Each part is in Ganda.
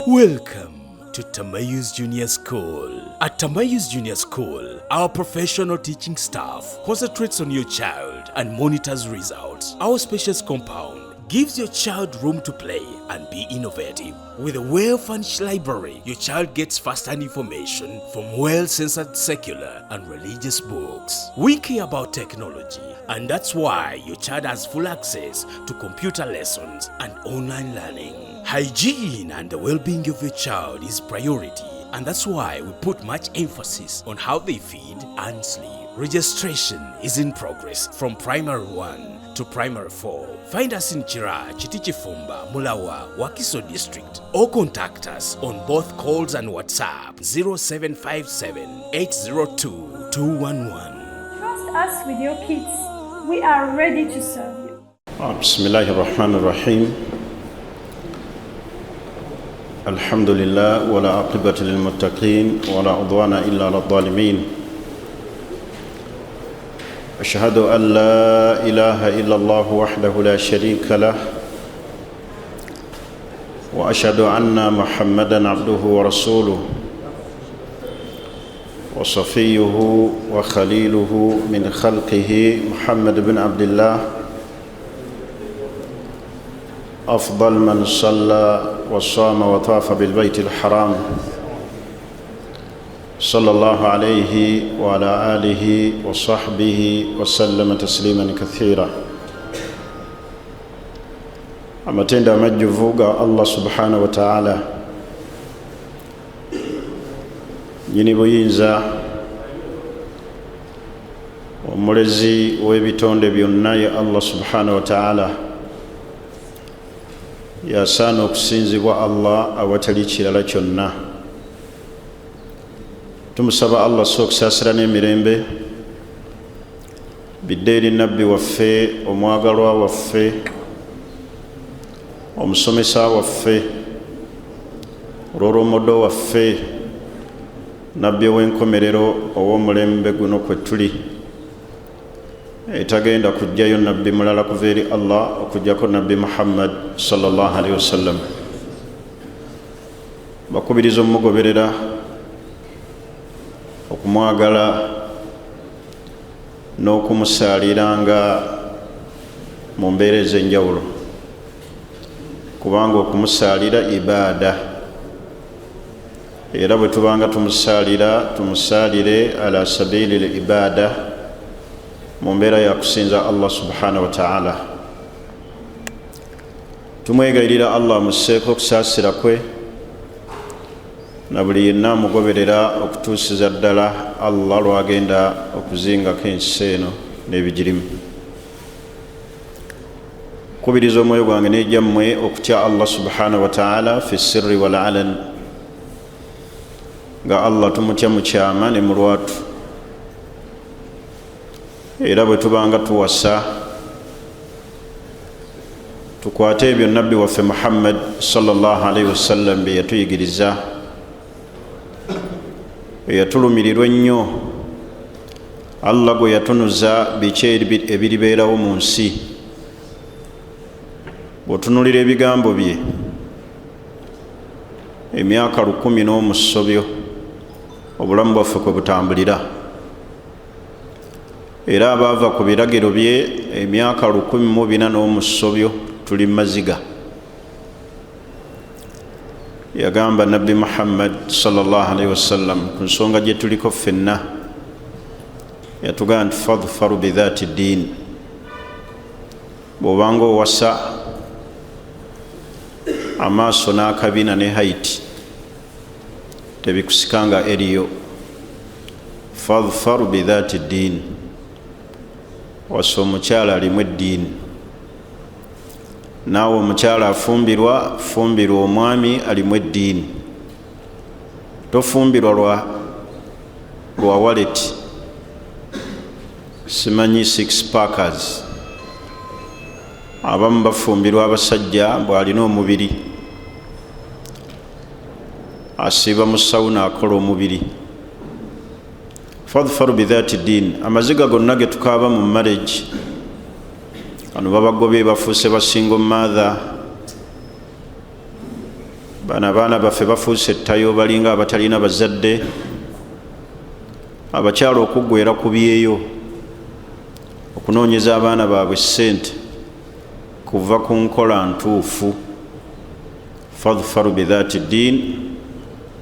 Welcome to Tamayus Junior School. At Tamayus Junior School, our professional teaching staff concentrates on your child and monitors results. Our spacious compound gives your child room to play and be innovative. With a well-furnished library, your child gets first-hand information from well-censored secular and religious books. We care about technology, and that's why your child has full access to computer lessons and online learning. Hygiene and the well-being of your child is priority, and that's why we put much emphasis on how they feed and sleep. Registration is in progress from Primary 1 to Primary 4. Find us in Chira, Chitichifumba, Mulawa, Wakiso District, or contact us on both calls and WhatsApp 0757 802 211. Trust us with your kids. We are ready to serve you. Bismillahirrahmanirrahim. Alhamdulillah wa la aqibata lil muttaqin wa la udwana illa lil zalimin. أشهد أن لا إله إلا الله وحده لا شريك له وأشهد أن محمدًا عبده ورسوله وصفيه وخليله من خلقه محمد بن عبد الله أفضل من صلى وصام وطاف بالبيت الحرام صلى الله عليه وعلى آله وصحبه وسلم تسليما كثيرا. amatenda amajjuvu ga Allah subhanahu wa ta'ala nyini buyinza omulezi w'ebitonde byonna ye Allah subhanahu wa ta'ala yasaana okusinzibwa Allah awatali kirala kyonna. Tumusaba Allah sokusaasira n'emirembe bidde eri nabbi waffe, omwagalwa waffe, omusomesa waffe, olw'olwomodo waffe, nabbi ow'enkomerero ow'omulembe guno kwe tuli, etagenda kujjayo nabbi mulala kuva eri Allah okujjako nabbi Muhammad sallallahu alaihi wasallam. Bakubiriza omugoberera okumwagala n'okumusaaliranga mu mbeera ez'enjawulo, kubanga okumusaalira ibaada, era bwe tubanga tumusaalira tumusaalire ala sabili l-ibaada, mu mbeera ya kusinza Allah subhanahu wa ta'ala. Tumwegayirira Allah amusseeko okusaasira kwe na buli yenna amugoberera okutuusiza ddala Allah lwagenda okuzingako ensi eno n'ebigirimu. Kubiriza omwoyo gwange n'egyammwe okutya Allah subhanahu wa ta'ala fi sirri wal alan, nga Allah tumutya mu kyama ne mu lwatu, era bwe tubanga tuwasa tukwate ebyo nabbi waffe Muhammad sallallahu alaihi wasallam bye yatuyigiriza, eyatulumirirwa ennyo, Allah gwe yatunuza biki ebiribeerawo mu nsi. Bw'otunulira ebigambo bye, emyaka 10 n'omusobyo obulamu bwaffe kwe butambulira, era abaava ku biragiro bye emyaka 14 n'omusobyo tuli maziga. Yagamba nabbi Muhammad sallallahu alaihi wasallam ku nsonga gye tuliko ffenna, yatugamba nti fadhfaru bidhati ddin, bw'obanga owasa amaaso n'akabina ne haiti tebikusikanga eriyo. Fadhfaru bidhati ddin, wasa omukyala alimu eddiini. Naawe omukyala afumbirwa, fumbirwa omwami alimu eddiini. Tofumbirwa lwa wallet, simanyi 6 packers. Abamu bafumbirwa abasajja bw'alina omubiri, asiiba mu sawuna akola omubiri. Fadhfaru bidhati ddin, amaziga gonna ge tukaaba mu marriage, kano babagobye bafuuse ba single mother, abaana baffe bafuuse ettayo balinga abatalina bazadde, abakyala okuggwera ku byeyo okunoonyeza abaana baabwe ssente kuva ku nkola ntuufu. fadhfaru bidhaati ddiin,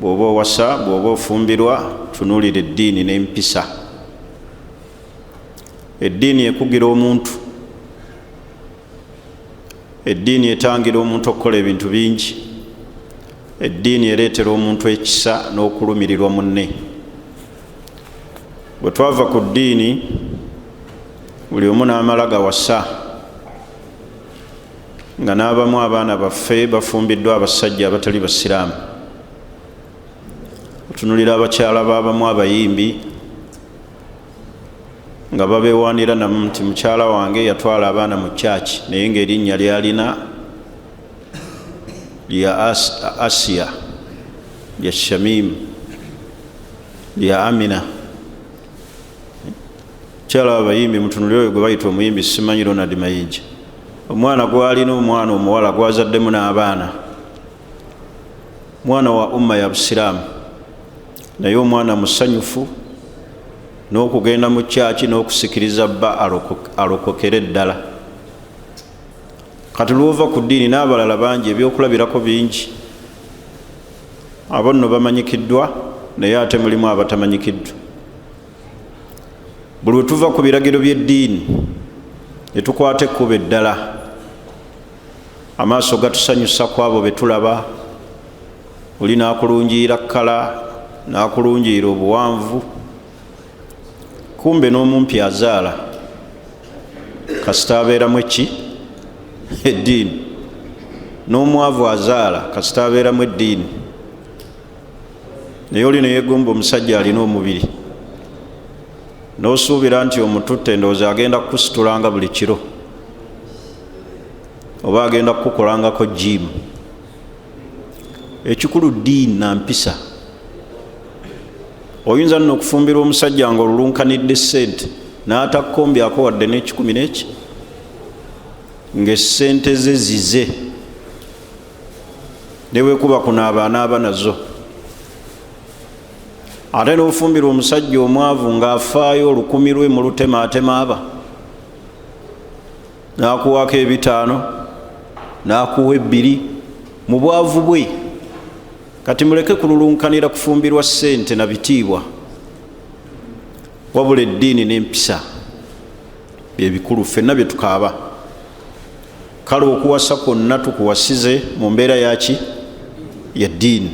bw'oba owasa bw'oba ofumbirwa tunuulira eddiini n'empisa. Eddiini ekugira omuntu, eddiini etangira omuntu okukola ebintu bingi, eddiini ereetera omuntu ekisa n'okulumirirwa munne. Bwe twava ku ddiini buli omu n'amala gawasa, nga n'abamu abaana baffe bafumbiddwa abasajja abatali basiraamu. Otunulira abakyala b'abamu abayimbi nga babeewaanira namu nti mukyala wange yatwala abaana mu kyaki naye ng'erinnya lyalina lya Asiya, lya Shamim, lya Amina. Mukyala w'abayimbi mutunulire oyo gwe bayita omuyimbi simanyi Ronald Mayinja. Omwana gwalina omwana omuwala gwazaddemu n'abaana, mwana wa umma ya busiraamu, naye omwana musanyufu n'okugenda mu kyaki n'okusikiriza bba alokokere ddala. Kati lwova ku ddiini n'abalala bangi ebyokulabirako bingi. Abo nno bamanyikiddwa naye ate mulimu abatamanyikiddwa. Buli lwe tuva ku biragiro by'eddiini ne tukwata ekkubo eddala, amaaso gatusanyusa ku abo be tulaba. Oli n'akulungiira kkala, n'akulungiira obuwanvu, kumbe n'omumpi azaala kasita abeeramu eki? Eddiini. N'omwavu azaala kasita abeeramu eddiini. Naye oli ne yeegomba omusajja alina omubiri, n'osuubira nti omututte ndowooza agenda kukusitulanga buli kiro oba agenda kukukolangako jimu. Ekikulu ddiini na mpisa. Oyinza nno okufumbira omusajja nga olulunkanidde ssente n'atakombyako wadde n'ekikumi n'eki, ng'essente ze zize, ne bwekuba kunaaba anaaba nazo. Ate n'ofumbira omusajja omwavu ng'afaayo 1000 lwe mu lutemaatema aba, n'akuwako 5, n'akuwa 2 mu bwavu bwe. Kati muleke kululunkanira kufumbirwa ssente na bitiibwa, wabula eddiini n'empisa bye bikulu. Ffenna bye tukaaba. Kale okuwasa kwonna tukuwasize mu mbeera yaki? Ya ddiini.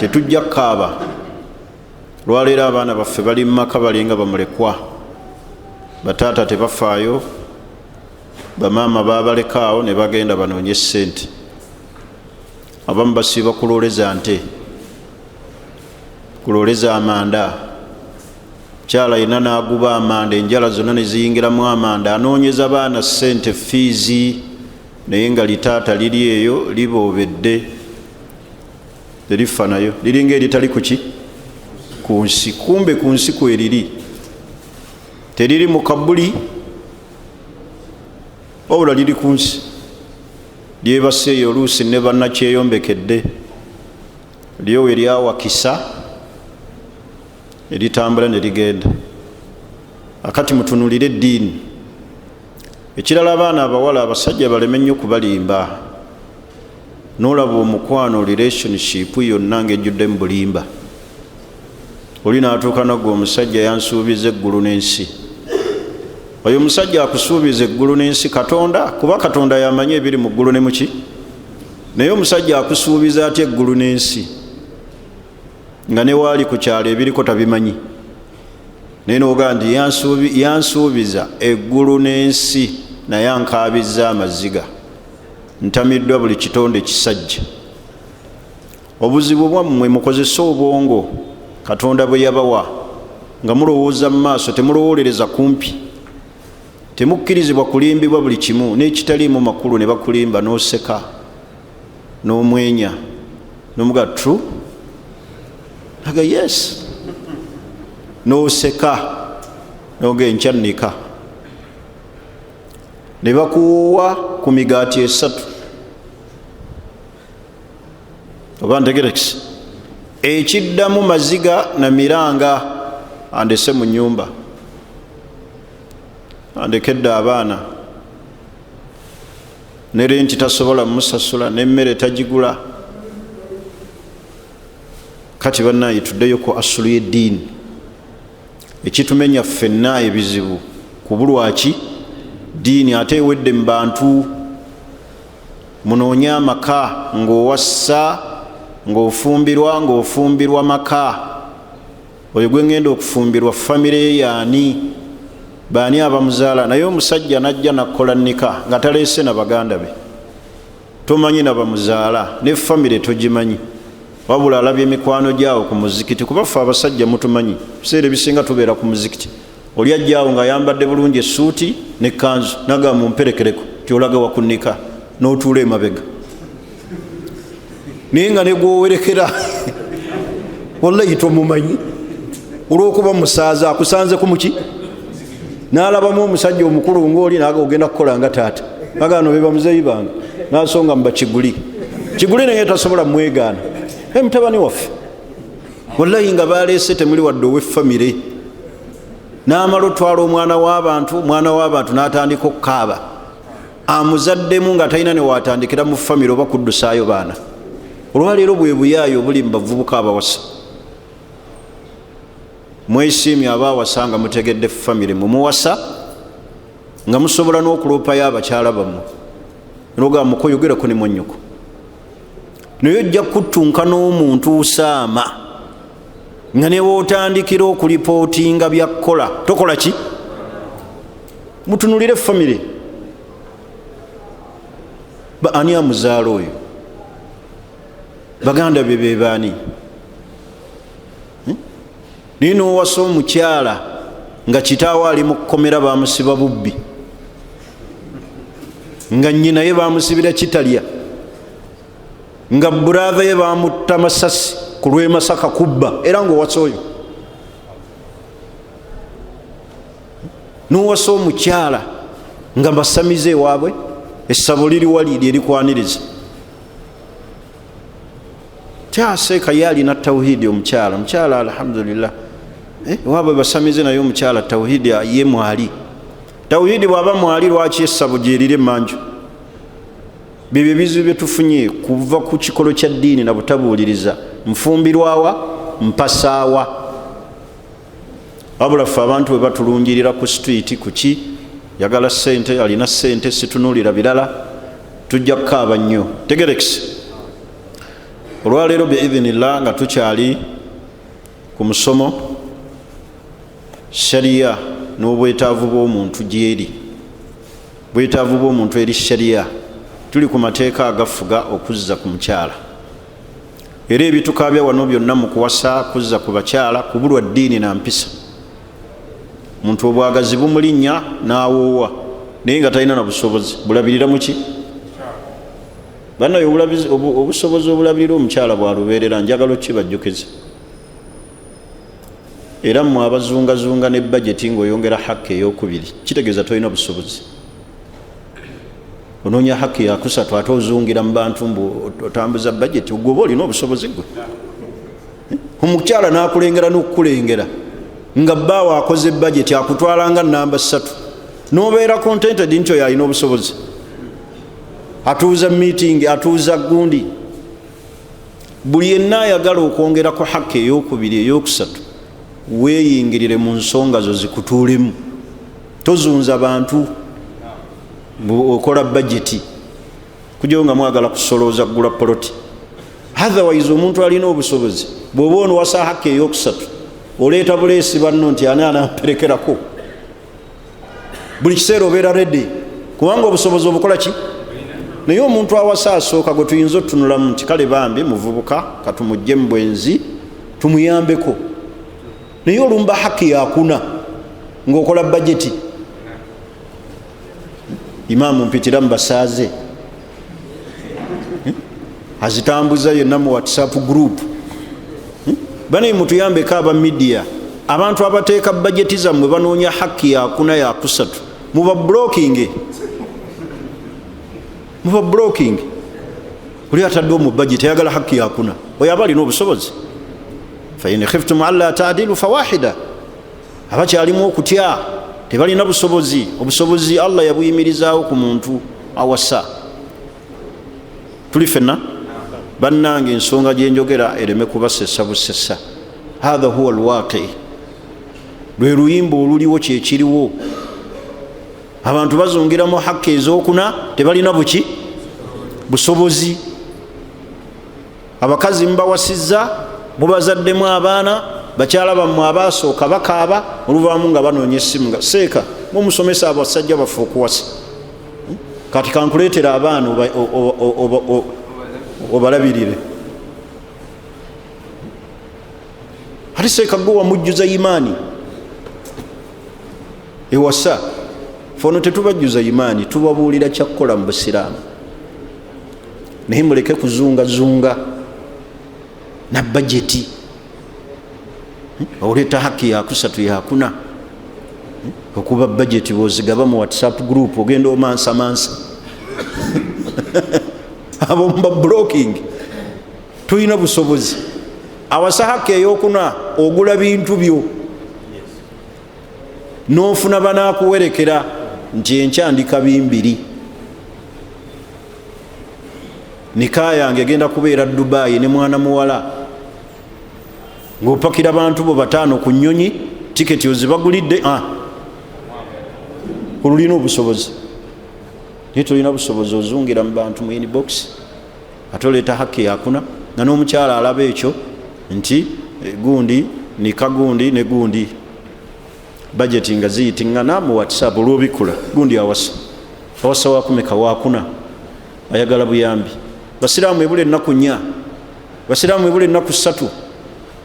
Tetujja kukaaba. Lwaleero abaana baffe bali mu maka balinga bamulekwa, bataata tebafaayo, bamaama baabalekaawo ne bagenda banoonye ssente. Abamu basiiba kulooleza nte, kulooleza amanda. Mukyala yina n'aguba amanda, enjala zonna ne ziyingiramu amanda, anoonyeza baana ssente fiizi, naye nga litaata liri eyo liboobedde, terifa nayo, liringa eritali kuki? Ku nsi. Kumbe ku nsi kweriri, teriri mu kabuli, wabula liri ku nsi. Lyebaseeyo oluusi ne bannakyeyombekedde, lyo we lyawakisa eritambula ne ligenda. Akati mutunulire eddiini. Ekirala abaana abawala abasajja baleme nnyo kubalimba. N'olaba omukwano relationship yonna ng'ejjudde mu bulimba. Oli n'atuuka nagwe omusajja yansuubiza eggulu n'ensi. Oyo omusajja akusuubiza eggulu n'ensi Katonda, kuba Katonda yamanyi ebiri mu ggulu ne muki? Naye omusajja akusuubiza atya eggulu n'ensi nga ne waali ku kyalo ebiriko tabimanyi? Naye n'ogaa nti yansuubiza eggulu n'ensi naye ankaabizza amaziga, ntamiddwa buli kitonde kisajja. Obuzibu bwammwe mukozesa obwongo Katonda bwe yabawa nga mulowooza mu maaso, temulowolereza kumpi. Temukkirizibwa kulimbibwa buli kimu, n'ekitaliimu makulu ne bakulimba n'oseka n'omwenya n'omuga true, naga yes, n'oseka n'oga enkyannika, ne bakuwa ku migaati 3. oba ntegerekisi ekiddamu maziga na miranga andese mu nyumba, andekedde abaana ne renti tasobola musasula n'emmere tagigula. Kati bannaye tuddeyo ku asulu y'eddiini, ekitumenya ffenna ebizibu kubulwaki diini ate ewedde mu bantu. Munoonye amaka ng'owassa ng'ofumbirwa maka, oyo gwe ngenda okufumbirwa famire ye yaani, baani abamuzaala. Naye omusajja najja nakola nnika nga taleese na baganda be, tomanyi na bamuzaala ne famire togimanyi, wabula alabye emikwano gyawo ku muzikiti, kuba ffe abasajja mutumanyi biseera ebisinga tubeera ku muzikiti. Oli ajjaawo nga ayambadde bulungi essuuti ne kanzu naga mumperekereko tyolaga wakunika n'otuula emabega, naye nga negwowerekera wallahi tomumanyi olw'okuba musaaza akusanze ku muki. N'alabamu omusajja omukulu ng'oli naga ogenda kukola nga taata, bagano be bamuzeeyi bange, n'asonga mu bakiguli naye tasobola mwegaana. Mutabani waffe wallahi nga baleese temuli wadde ow'effamire, n'amala otwala omwana w'abantu n'atandika okukaaba, amuzaddemu nga talina ne watandikira mu famire oba kuddusaayo baana. Olwaleero bwe buyaayo obuli mu bavubuka abawasa. Mwesiimye abaawasa nga mutegedde famire mumuwasa nga musobola n'okuloopayo abakyala bammwe, noga mukoyogerako ne mwannyoko, naye ojja kuttunka n'omuntu usaama nga ne wootandikira okulipootinga byakkola tokola ki? Mutunulire famire. Ani amuzaala oyo? Baganda be be baani? Naye n'owasa omukyala nga kitaawe ali mu kkomera bamusiba bubbi, nga nnyina ye bamusibira kitalya, nga buraava ye bamutta masasi ku lw'e Masaka kubba, era ng'owasa oyo. N'owasa omukyala nga basamize ewaabwe, essabo liri wali lyerikwaniriza. Kyaseeka ye alina tawhidi omukyala alhamdulillah, waabwe basamize naye omukyala tawhidi ye mwali. Tawhidi bw'aba mwali lwaki essabo gyerire emanju? Bibyo ebizibu bye tufunye kuva ku kikolo kya ddiini na butabuuliriza. Nfumbirwawa, mpasaawa. Wabula ffe abantu bwe batulungirira ku street kuki yagala ssente, alina ssente, situnuulira birala, tujja kukaaba nnyo. Tegerekisi olwaleero biidhinillah nga tukyali ku musomo shariya n'obwetaavu bw'omuntu gyeri, bwetaavu bw'omuntu eri shariya. Tuli ku mateeka agafuga okuzza ku mukyala, era ebitukaabya wano byonna mu kuwasa kuzza ku bakyala kubulwa ddiini na mpisa. Muntu obwagazi bumulinnya n'awoowa naye nga talina na busobozi, bulabirira muki? Bannaye obusobozi obulabirira omukyala bwalubeerera, njagala okibajjukiza. Era mmwe abazungazunga ne bajeti ng'oyongera hakki ey'okubiri, kitegeeza tolina busobozi. Onoonya hakki yakusatu ate ozungira mu bantu mbu otambuza bajeti, gwe oba olina obusobozi gwe. Omukyala n'akulengera n'okukulengera nga bbaawe akoze bajeti akutwala nga namba 3, n'obeera contented nti oyo alina obusobozi. Atuuza meeting, atuuza gundi. Buli yenna ayagala okwongerako hakki ey'okubiri ey'okusatu, weeyingirire mu nsonga zo zikutuulemu. Tozunza bantu okola bajeti kujja nga mwagala kusolooza kugula poloti. Otherwise omuntu alina obusobozi bw'oba onowasa hakki ey'okusatu, oleeta buleesi banno nti ani anamperekerako. Buli kiseera obeera ready kubanga obusobozi obukola ki? Naye omuntu awasa asooka gwe tuyinza otunulamu nti kale bambi muvubuka katumujje mu bwenzi tumuyambeko, naye olumba hakki yakuna ng'okola bajeti. Imaamu mpitira mbasaaze azitambuza yenna mu WhatsApp group. Banaye mutuyambeko aba media, abantu abateeka bajeti zammwe banoonya hakki yakuna yakusatu, muba blocking. oli atadde mu budget ayagala hakki yakuna oyo aba alina obusobozi fain khiftum alla taadilu fawahida abakyalimu okutya tebalina busobozi obusobozi Allah yabuyimirizaawo ku muntu awasa tuli fenna bannange ensonga gyenjogera ereme kubasesa busesa hatha huwa alwaqi lwe luyimba oluliwo kyekiriwo abantu bazongeramu hakki ezokuna tebalina buki busobozi abakazi mbawasizza mubazaddemu abaana bakyala bammwe abasooka bakaaba oluvaamu nga banoonya essimu nga seeka mumusomesa abasajja baffe okuwasa kati kankuleetera abaana obalabirire ate seeka gwe wamujjuza imaani ewasa fono tetubajjuza imaani tubabuulira kyakkola mu busiraamu naye muleke kuzungazunga na bajeti oleeta haki yakusatu yakuna okuba bajeti bozigaba mu whatsapp group ogenda omansamansa abo mba blocking tulina busobozi awasa haki eyokuna ogula bintu byo nofuna banakuwerekera nti enkyandika bimbiri nika yange egenda kubeera Dubai ne mwana muwala ng'opakira abantu bo bataano ku nnyonyi tiketi ozibagulidde olulina obusobozi naye tolina busobozi ozungira mu bantu mu inbox ate oleeta haki yakuna nga n'omukyala alaba ekyo nti gundi nika gundi ne gundi bajeti nga ziyitingana mu whatsapp olwobikula gundi awasa wakumeka wakuna ayagala buyambi basiraamu ebula ennaku 4 basiraamu ebula ennaku 3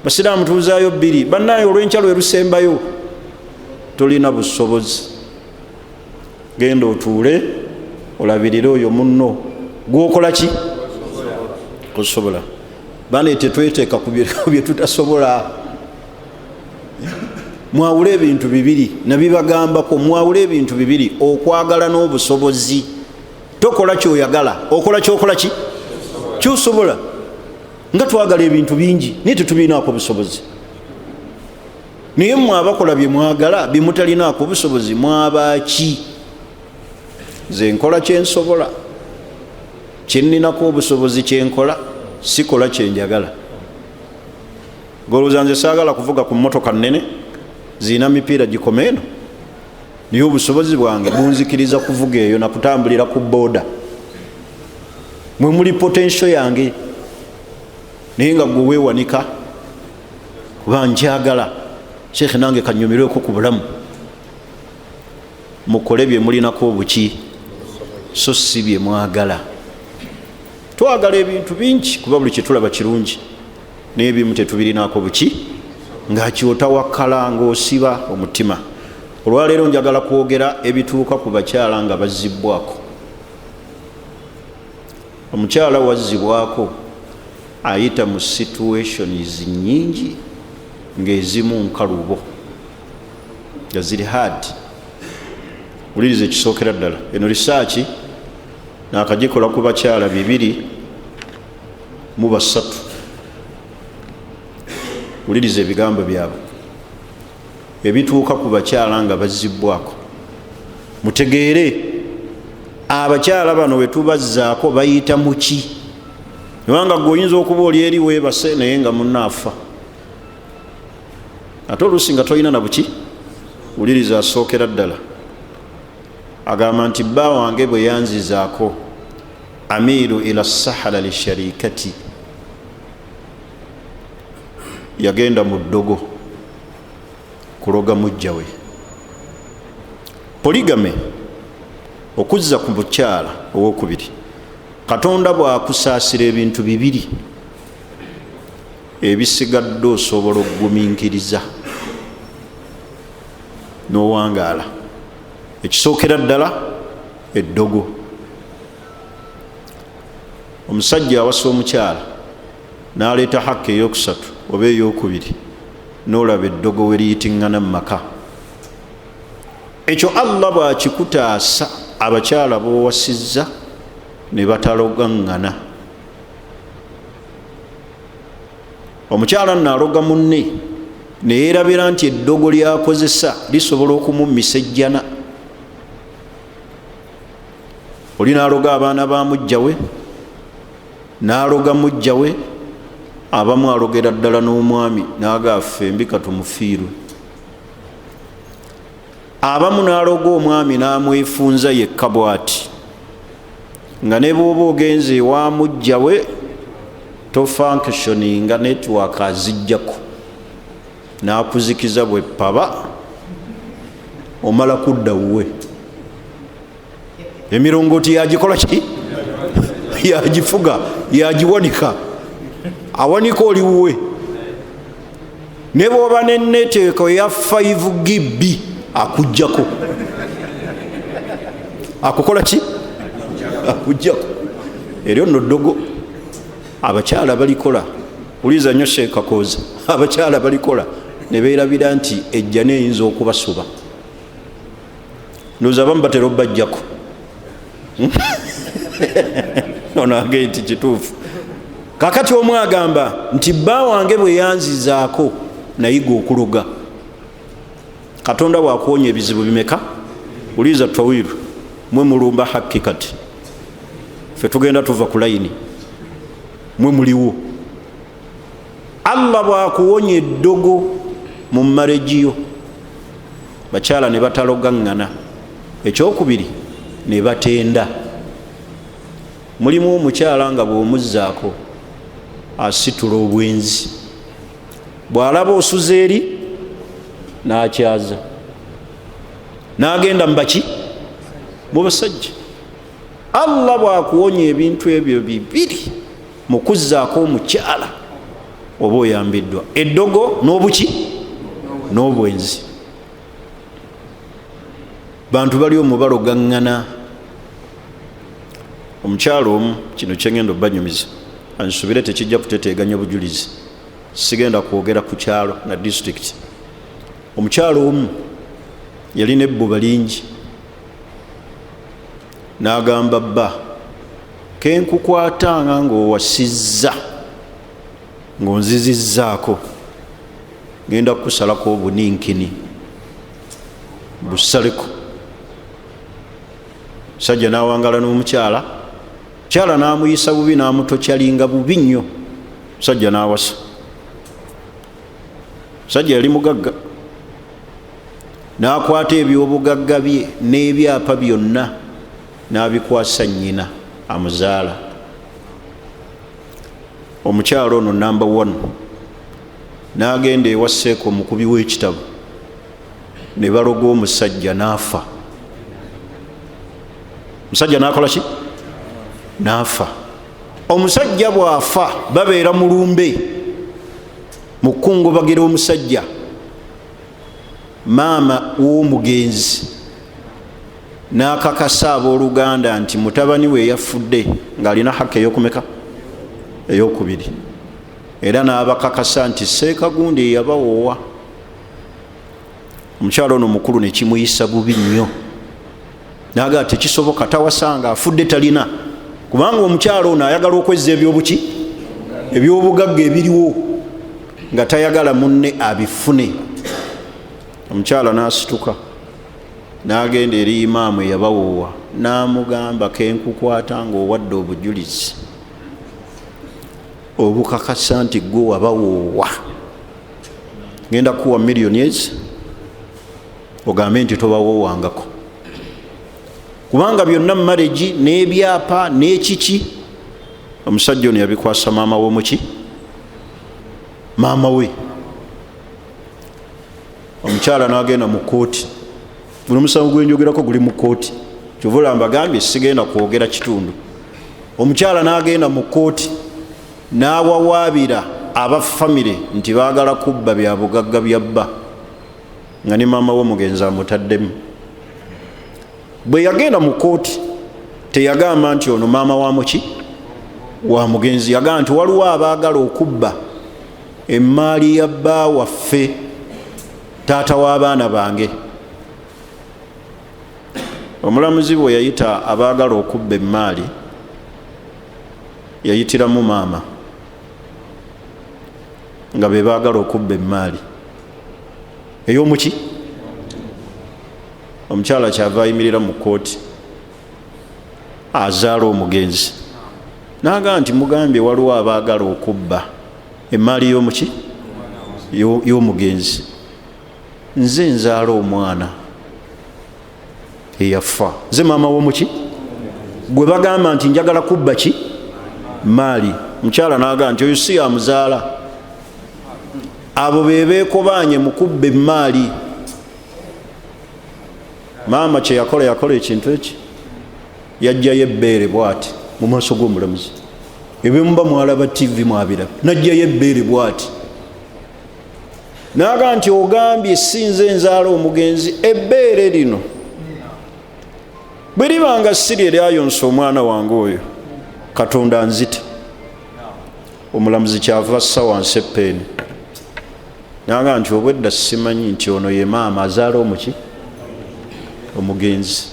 basiraamu tuzaayo 2 bannaye olw'enkyalo erusembayo tolina busobozi genda otuule olabirire oyo munno gwokola ki kusobola bane tetweteeka ku bye tutasobola mwawule ebintu bibiri nabibagambako mwawule ebintu bibiri okwagala n'obusobozi tokola kyoyagala okola kyokola ki kyosobola nga twagala ebintu bingi naye tetubinaako busobozi naye mwe abakola bye mwagala byemutalinaako busobozi mwabaki ze nkola kyensobola kyenninako obusobozi kyenkola sikola kyenjagala golowooza nze saagala kuvuga ku mmotoka nnene zirina mipiira gikomeeno naye obusobozi bwange bunzikiriza kuvuga eyo nakutambulira ku booda mwe muli potential yange naye nga gwe weewanika kuba njagala sheekhe nange kanyumirweko ku bulamu mukole bye mulinako obuki so si bye mwagala twagala ebintu bingi kuba buli kyetulaba kirungi naye ebimu tetubirinako buki nga kyotawakkala ng'osiba omutima olwaleero njagala kwogera ebituuka ku bakyala nga bazzibwako omukyala wazzibwako ayita mu situations nyingi ng'ezimu nkalubo nga ziri hard uliriza ekisookera ddala eno research nakagikola ku bakyala 203 uliriza ebigambo byabwe ebituuka ku bakyala nga bazzibwako mutegeere abakyala bano wetubazzaako bayita muki nibanga gwe oyinza okuba oli eri weebase naye nga munaafa ate oluusi nga tolina na buki uliriza asookera ddala agamba nti bba wange bwe yanzizaako amiru ila sahara lisharikati yagenda mu ddogo kuloga mujja we poligame okuzza ku bukyala owokubiri katonda bwakusaasira ebintu 2 ebisigadde osobola okugumiikiriza n'owangaala ekisookera ddala eddogo omusajja awasa omukyala n'aleeta hakki eyokusatu oba eyokubiri n'olaba eddogo we liyitingana mu maka ekyo Allah bwakikutaasa abakyala b'owasizza ne batalogaŋŋana omukyala naloga munne neyerabira nti eddogo lyakozesa lisobola okumumisa ejjana. oli naloga abaana ba mujjawe, naloga mujjawe, abamu alogera ddala n'omwami n'agaffe mbika tumufiirwe. abamu naloga omwami n'amwefunza yekka bw'ati nga ne bw'oba ogenze ewa mujjawe tofankishoninga netiwaaka azijjako n'akuzikiza bwe paba omala kudda wuwe. emirongooti yagikola ki? yagifuga, yagiwanika, awanika oli wuwe. ne bw'oba neneteeko ya 5 GB akujjako. akukola ki? akujjako. eryo nno ddogo abakyala balikola. uliza nnyo Sheikh Kakoza, abakyala balikola ne beerabira nti ejja neyinza okubasuba. ndowooza abamu batera obbajjako. ono age nti kituufu. kakati omu agamba nti bba wange bwe yanzizaako nayiga okuloga. katonda bwakuwonya ebizibu bimeka? uliza Tawiru, mwe mulumba hakki kati fe tugenda tuva ku layini, mwe muliwo. Allah bwakuwonya eddogo mu marejiyo bakyala ne batalogaŋŋana. ekyokubiri ne batenda. mulimu omukyala nga bw'omuzzaako asitula obwenzi, bw'alaba osuze eri n'akyaza n'agenda mubaki? mu basajja. Allah bwakuwonya ebintu ebyo bibiri mu kuzzaako omukyala oba oyambiddwa: eddogo n'obuki? n'obwenzi. bantu bali omu balogaŋŋana. omukyala omu, kino kyengenda obbanyumiza, ansubire tekijja kuteteeganya bujulizi, sigenda kwogera ku kyalo na disitulikiti. omukyala omu yalina ebbuba lingi, n'agamba bba, kenkukwatanga ng'owasizza ng'onzizizzaako genda kukusalako obuninkini busaleko. sajja n'awangala n'omukyala, mukyala n'amuyisa bubi n'amutokyalinga bubi nnyo. sajja n'awasa. sajja yali mugagga, n'akwata ebyobugagga bye n'ebyapa byonna n'abikwasa nnyina amuzaala. omukyala ono namba 1 n'agenda ewa Seeko omukubi w'ekitabo, ne baloga omusajja n'afa. omusajja n'akola ki? n'afa. omusajja bw'afa babeera mulumbe mu kkungubagira omusajja. maama w'omugenzi n'akakasa abooluganda nti mutabani we yafudde ng'alina haki ey'okumeka? ey'okubiri. era n'abakakasa nti Seekagundi yabawoowa. omukyala ono mukulu ne kimuyisa bubi nnyo, naga tekisoboka, tawasanga, afudde talina. kubanga omukyala ono ayagala okwezza ebyobuki? ebyobugagga ebiriwo, nga tayagala munne abifune. omukyala n'asituka n'agenda eri imaamu eyabawoowa, n'amugamba, kenkukwata ng'owadde obujulizi obukakasa nti gwe wabawoowa, ngenda kuwa miliyoni ezi ogambe nti tobawoowangako. kubanga byonna mumareji n'ebyapa n'ekiki, omusajja ono yabikwasa maama we muki? maama we. omukyala n'agenda mu kooti. guno omusango gwenjogerako guli mu kooti, kyovula mbagambye sigenda kwogera kitundu. omukyala n'agenda mu kooti n'awawaabira aba famire nti baagala kubba bya bugagga bya bba, nga ne maama we omugenzi amutaddemu. bwe yagenda mu kooti teyagamba nti ono maama wa muki? wa mugenzi. yagamba nti waliwo abaagala okubba emmaali ya bba waffe, taata w'abaana bange. omulamuzi bwe yayita abaagala okubba emmaali yayitiramu maama. nga be baagala okubba emaali ey'omuki. Omukyala kyava ayimirira mu kooti azaala omugenzi n'agamba nti mugambye waliwo abaagala okubba emaali y'omuki y'omugenzi, nze nzaala omwana eyafa, nze maama w'omuki gwe bagamba nti njagala kubba ki maali. Mukyala n'agamba nti oyo si amuzaala, abo be beekobanye mu kubba emaali. Maama kye yakola ekintu eki, yajjayo ebbeere bw'ati mu maaso g'omulamuzi, ebimuba mwalaba TV mwabiraba, najjayo ebbeere bw'ati n'agamba nti ogambye si nze nzaala omugenzi, ebbeere lino bwe libanga si lye lyayonsa omwana wange oyo, Katonda anzita. Omulamuzi kyava assa wansi eppeeni n'agamba nti obwedda simanyi nti ono ye maama azaala omuki omugenzi.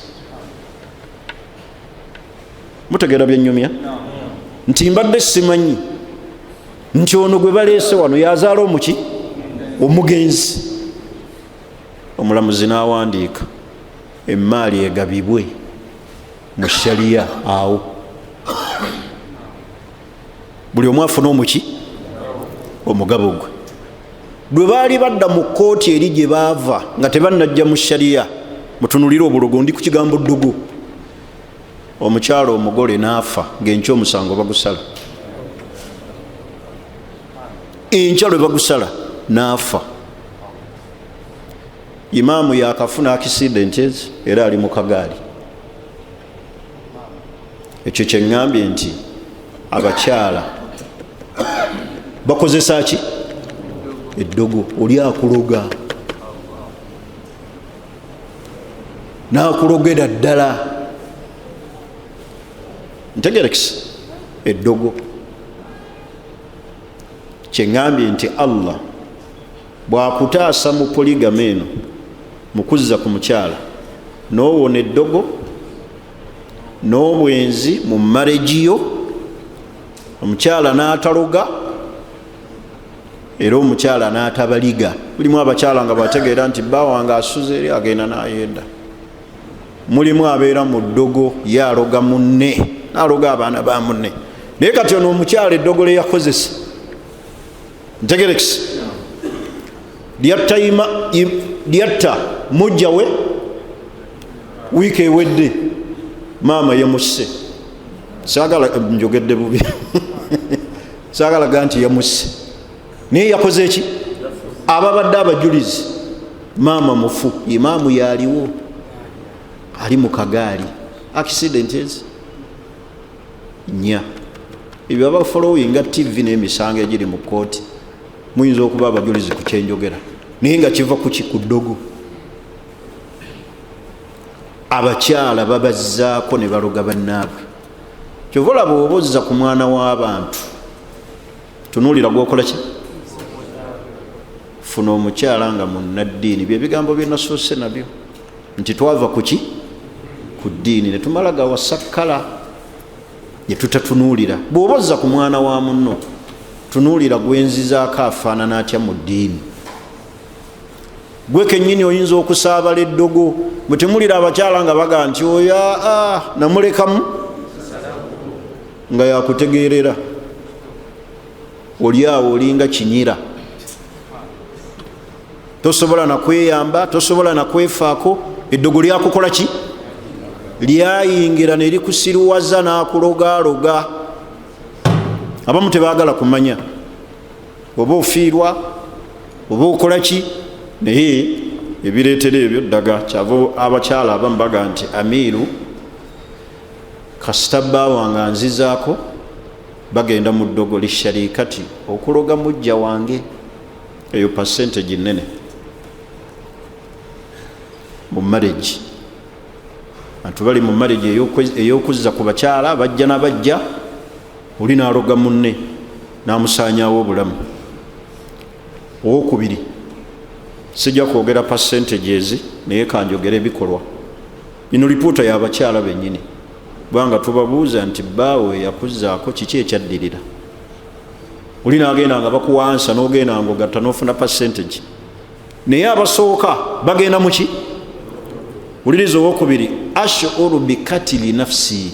Mutegeera byennyumya nti mbadde simanyi nti ono gwe baleese wano yazaala omuki omugenzi. Omulamuzi n'awandiika emaali egabibwe mu shaliya awo, buli omu afuna omuki omugabo gwe. Bwe baali badda mu kooti eri gye baava nga tebannajja mu shaliya, mutunulire obulogo, ndi ku kigambo ddugu, omukyala omugole n'afa ng'enkya omusango bagusala, enkya lwe bagusala n'afa. Imaamu yakafuna accident era ali mu kagaali. Ekyo kye ŋŋambye nti abakyala bakozesa ki eddogo. Oli akuloga n'akulogera ddala, ntegerekisa eddogo. Kye ŋŋambye nti Allah bw'akutaasa mu poligama eno mu kuzza ku mukyala n'owona eddogo n'obwenzi mu maregiyo, omukyala n'ataloga era omukyala n'atabaliga. Mulimu abakyala nga bategeera nti bba wange asuze eri agenda n'ayenda. Mulimu abeera mu ddogo yaloga munne, n'aloga abaana ba munne. Naye kati ono omukyala eddogo lye yakozesa, ntegerekisa, lyatta mujja we wiiki ewedde maama yamusse. Saagala njogedde bubi saagalaga nti yamusse, naye yakoze eki? Ababadde abajulizi, maama mufu, imaamu yaliwo ali mu kagaali. Accidents nya ebyo aba followinga TV n'emisango egiri mu kooti, muyinza okuba abajulizi ku kyenjogera, naye nga kiva ku kikuddogo. Abakyala babazzaako ne baloga bannaabwe. Kyova olaba oba ozza ku mwana w'abantu, tunuulira gwokola ki? Funa omukyala nga munnaddiini. Bye bigambo bye nasoose nabyo nti twava ku ki? Ku ddiini ne tumala gawasakkala ne tutatunuulira. Bw'oba ozza ku mwana wa munno, tunuulira gwenzizaako afaanana atya mu ddiini. Gwe kennyini oyinza okusaabala eddogo. Bwe temulira abakyala nga baga nti oyo namulekamu nga yakutegeerera, oli awo olinga kinyira, tosobola na kweyamba, tosobola na kwefaako. Eddogo lyakukola ki? Lyayingira ne likusiruwaza n'akulogaloga. Abamu tebaagala kumanya oba ofiirwa oba okola ki, naye ebireetera ebyo ddaga. Kyava abakyala abamu baga nti amiiru kasita bba wange anzizaako, bagenda mu ddogo lisharikati okuloga mujja wange. Eyo percentage nene mu marriage. Abantu bali mu marriage ey'okuzza ku bakyala, bajja n'abajja, oli n'aloga munne n'amusaanyaawo obulamu. Owokubiri, sijja kwogera percentages naye kanjogera ebikolwa. Bino lipoota y'abakyala bennyini. Bwanga tubabuuza nti bbaawe yakuzzaako, kiki ekyaddirira? oli nagenda nga bakuwansa nogenda nga ogatta nofuna percentage naye abasooka bagenda muki uliriza owokubiri ashuru bikatili nafsi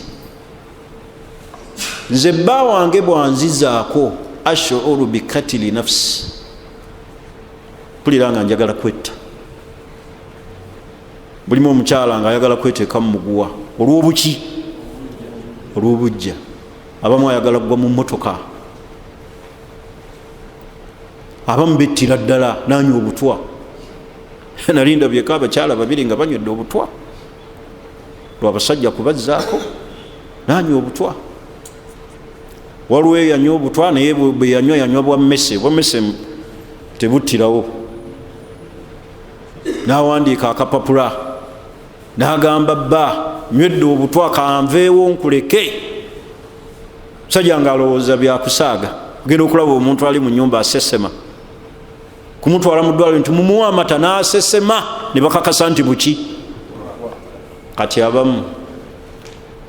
nze bba wange bwanzizaako ashuru bikatili nafsi mpulira nga njagala kwetta bulimu omukyala nga ayagala kweteeka mu muguwa olw'obuki olw'obujja abamu ayagala kugwa mu mmotoka abamu bettira ddala nanywa obutwa nalinda byeko abakyala babiri nga banywedde obutwa lwabasajja kubazzaako nanywa obutwa waliwo eyanywa obutwa naye bwe yanywa bwammese tebuttirawo nawandiika akapapula nagamba bba nywedde obutwa kanveewo nkuleke musajja nga alowooza byakusaaga kugenda okulaba omuntu ali mu nyumba asesema kumutwala mu ddwaliro nti mumuwa amata n'asesema ne bakakasa nti buki kati abamu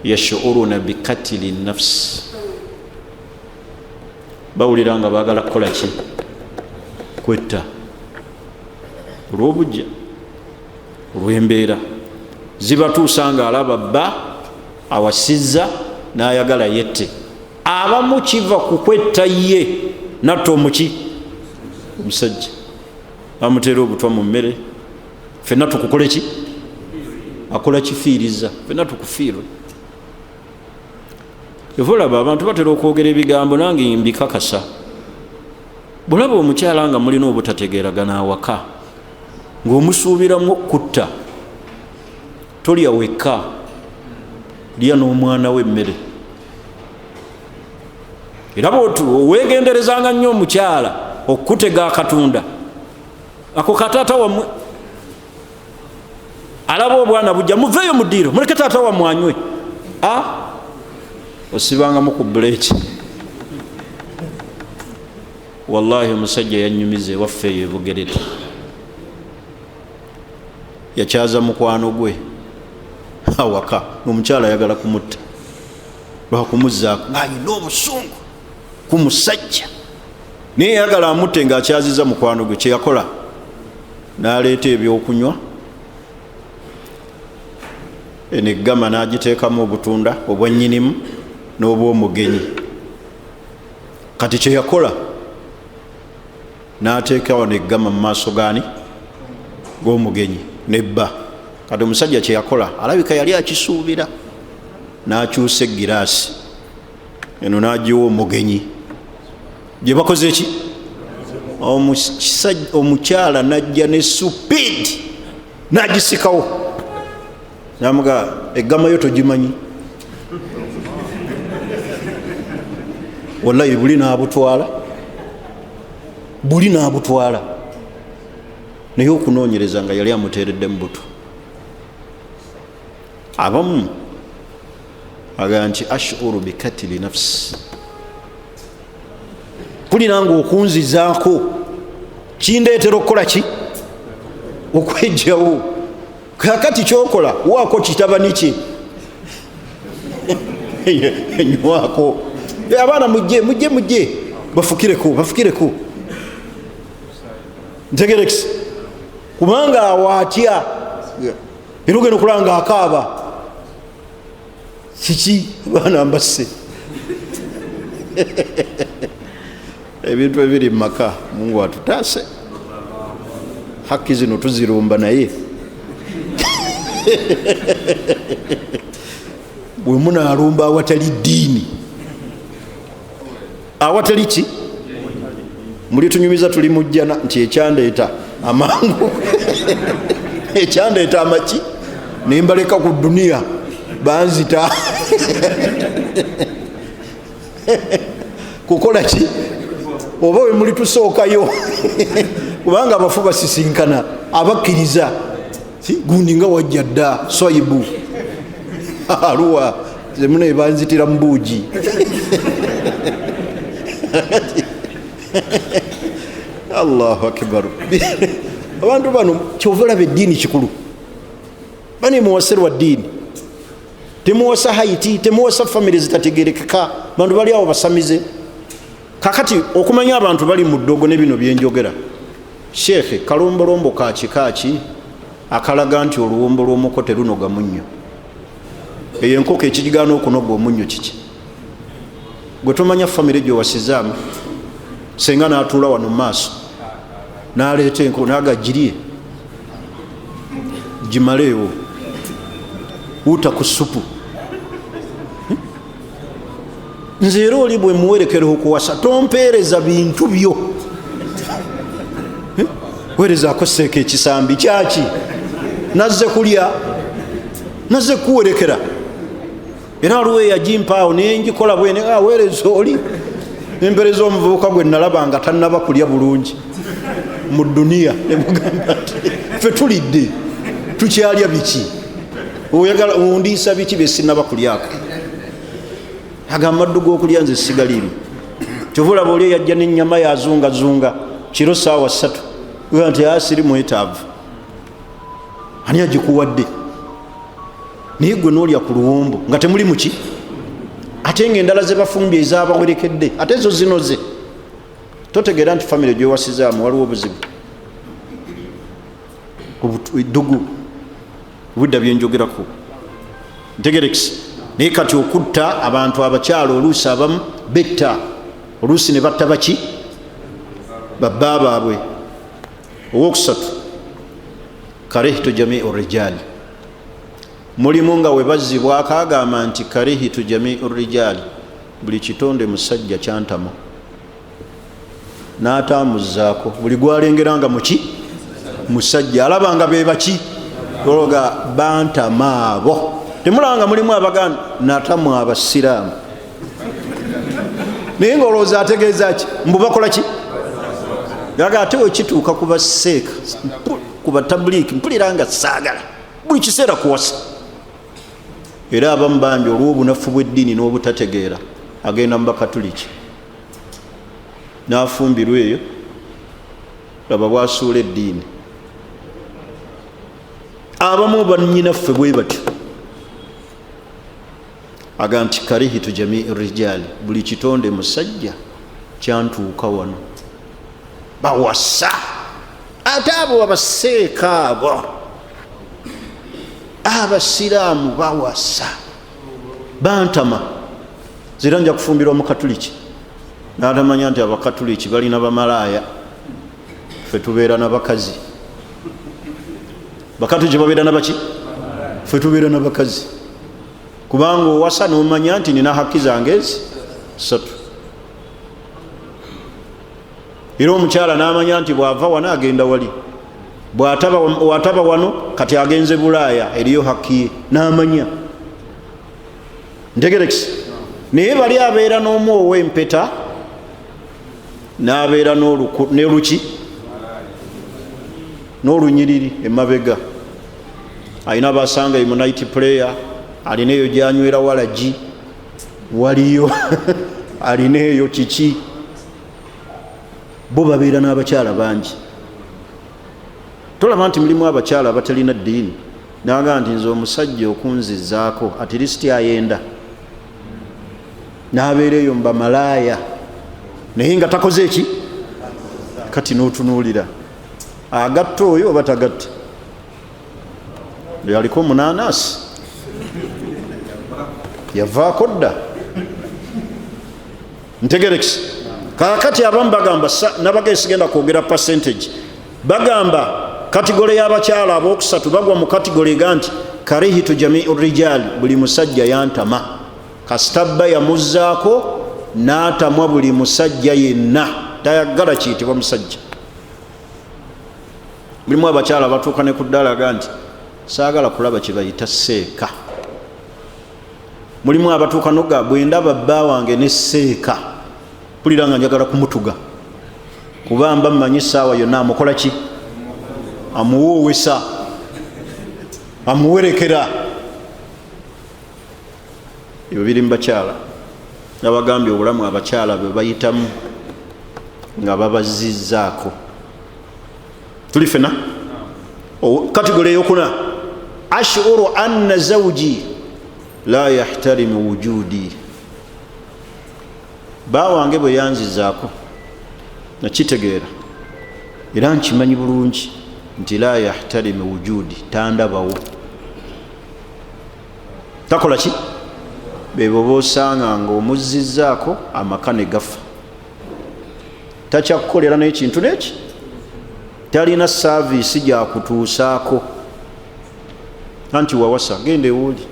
yashuuruna bikatili nafsi bawulira nga baagala kukola ki kwetta olw'obujja olw'embeera zibatuusa nga alaba bba awasizza n'ayagala yette abamu kiva ku kwetta ye natta omuki omusajja bamuteera obutwa mu mmere fenna tukukole ki akola kifiiriza fenna tukufiirwe evolaba abantu batera okwogera ebigambo nange mbikakasa bulaba omukyala nga mulina obutategeeragana awaka ng'omusuubiramu okutta tolya wekka lya n'omwana we emmere era weegenderezanga nnyo omukyala okutega akatunda ako kataata wammwe alaba obwana bujja muveeyo mu ddiiro muleke taata wammwe anywe osibangamu ku buleeki wallahi omusajja yanyumize waffeeyo ebugereta yakyaza mukwano gwe awaka omukyala ayagala kumutta lwakumuzzaako ng'ayina obusungu ku musajja naye yagala amutte ng'akyaziza mukwano gwe kyeyakola n'aleeta ebyokunywa eneggama n'agiteekamu obutunda obwannyinimu n'obwomugenyi kati kyeyakola n'ateekawo neggama mu maaso gaani g'omugenyi nebba kati omusajja kyeyakola alabika yali akisuubira n'akyusa egiraasi eno n'agiwa omugenyi gye bakoze eki omukyala najja ne supiidi n'agisikawo namuga eggama yo togimanyi wallahi buli n'abutwala naye okunoonyereza nga yali amuteeredde mu buto abamu agamba nti ashuru bikatili nafsi kulina nga okunzizaako kindeetera okukola ki okwejjawo kakati kyokola waako kitabani kye enywako abaana mujje bafukireku ntegerekisi kubanga awaatya era ogenda okulaba nga akaaba kiki abaana mbasse ebintu ebiri mumaka Mungu atutaase haki zino tuzirumba naye bwe munaalumba awatali ddiini awatali ki muli tunyumiza tuli mujjana nti ekyandeeta amangu ekyandeeta amaki nembaleka ku duniya banzita kukola ki oba we muli tusookayo kubanga abafu basisinkana abakkiriza gundi nga wajja dda swaibu aluwa zemuna ebanzitira mubuugi Allahu akbar abantu bano kyova olaba eddiini kikulu bani muwaserwa ddiini temuwasa haiti temuwasa famire zitategerekeka bantu bali awo basamize kakati okumanya abantu bali mu ddogo ne bino byenjogera, sheekhe kalombolombo kakikaaki akalaga nti oluwombo lw'omuko terunoga munnyo, eyo enkoko ekigigaana okunoga omunnyo kiki? Gwe tomanya famire gyowasizaamu senga n'atuula wano mu maaso n'aleeta enkoko n'agagirye gimaleewo uta ku supu. Nze era oli bwe muwerekera okuwasa tompeereza bintu byo, weerezaako seeka ekisambi kyaki nazze kulya nazze kuwerekera, era aliwo eyagimpaawo nenjikola bwene weereza oli. Empereza omuvubuka gwe nalaba nga tannaba kulya bulungi mu duniya nemugamba nti ffe tulidde tukyalya biki, oyagala ondiisa biki byesinaba kulyako? Agamba addu g'okulya nze sigaliimu. Kyova olaba oli yajja n'ennyama yazungazunga kiro saawa 3 nti asiri mwetaavu, ani agikuwadde? Naye gwe n'olya ku luwombo nga temuli muki, ate ng'endala ze bafumbye ezaabawerekedde ate ezo zinoze. Totegeera nti famire gyewasizaamu waliwo obuzibu, eddugu obudda byenjogerako ntegerekisi. Naye kati okutta abantu abakyala oluusi abamu betta, oluusi ne batta baki? Babba baabwe. Owokusatu, karihitu jamiu rijaali, mulimu nga we bazzibwako agamba nti karihitu jamiu rijaali, buli kitonde musajja kyantama, n'ataamuzzaako buli gwalengeranga muki musajja alabanga be baki ologa bantama abo. Temulanga mulimu abaganda natamu abasiraamu, naye ng'olowooza ategeeza ki? Mbu bakola ki? Gaga ate wekituuka ku baseeka ku batabuliiki mpulira nga saagala buli kiseera kuwasa. Era abamu bangi olw'obunafu bw'eddiini n'obutategeera agenda mu bakatuliki n'afumbirwa eyo, laba bwasuula eddiini. Abamu bannyinaffe bwe batyo aga nti karihitu jamii rijaali, buli kitonde musajja kyantuuka wano. Bawasa ate abo abaseeka abo abasiraamu bawasa bantama. Zira nja kufumbirwa mu katuliki n'atamanya nti abakatuliki balina bamalaaya, ffe tubeera n'abakazi. Bakatuliki babeera n'abaki? Ffe tubeera n'abakazi, kubanga owasa n'omanya nti nina haki zange ezi 3. Era omukyala n'amanya nti bw'ava wano agenda wali, bw'ataba wano kati agenze Bulaaya eriyo haki ye n'amanya. Ntegerekisi. Naye bali abeera n'omu ow'empeta n'abeera n'oluki n'olunyiriri emabega, alina basanga mu night prayer, alina eyo gyanywera walagi waliyo alina eyo kiki. Bo babeera n'abakyala bangi. Tolaba nti mulimu abakyala abatalina ddiini naga nti nze omusajja okunzizaako at least ayenda, n'abeera eyo mba malaaya, naye nga takoze eki? Kati n'otunuulira agatta oyo oba tagatta? Yaliko munanasi yavaako dda. Ntegerekisi. Kakati abamu bagamba nabaga esigenda kwogera percentage, bagamba kategole y'abakyala ab'okusatu bagwa mu kategole ga nti karihitu jamiu rijaali, buli musajja yantama. Kasitaba yamuzzaako n'atamwa buli musajja yenna, tayagala kiyitibwa musajja. Mulimu abakyala abatuuka ne ku ddala ga nti saagala kulaba kye bayita seeka. Mulimu abatuuka noga bwe ndaba bba wange ne seeka pulira nga njagala kumutuga, kubamba mmanyi saawa yonna amukola ki? Amuwoowesa, amuwerekera. Ebyo biri mu bakyala. Nabagambye obulamu abakyala bwe bayitamu nga babazizzaako. Tuli fena? Kategole eyokuna, ashuru anna zawji la yahtarimu wujudi, bawange bwe yanzizaako nakitegeera era nkimanyi bulungi nti la yahtarimu wujudi, tandabawo, takola ki? Bebo bosanga nga omuzizzaako amaka ne gafa, takyakukolera n'ekintu n'eki, talina saaviisi gyakutuusaako. Anti wawasa genda ewuli,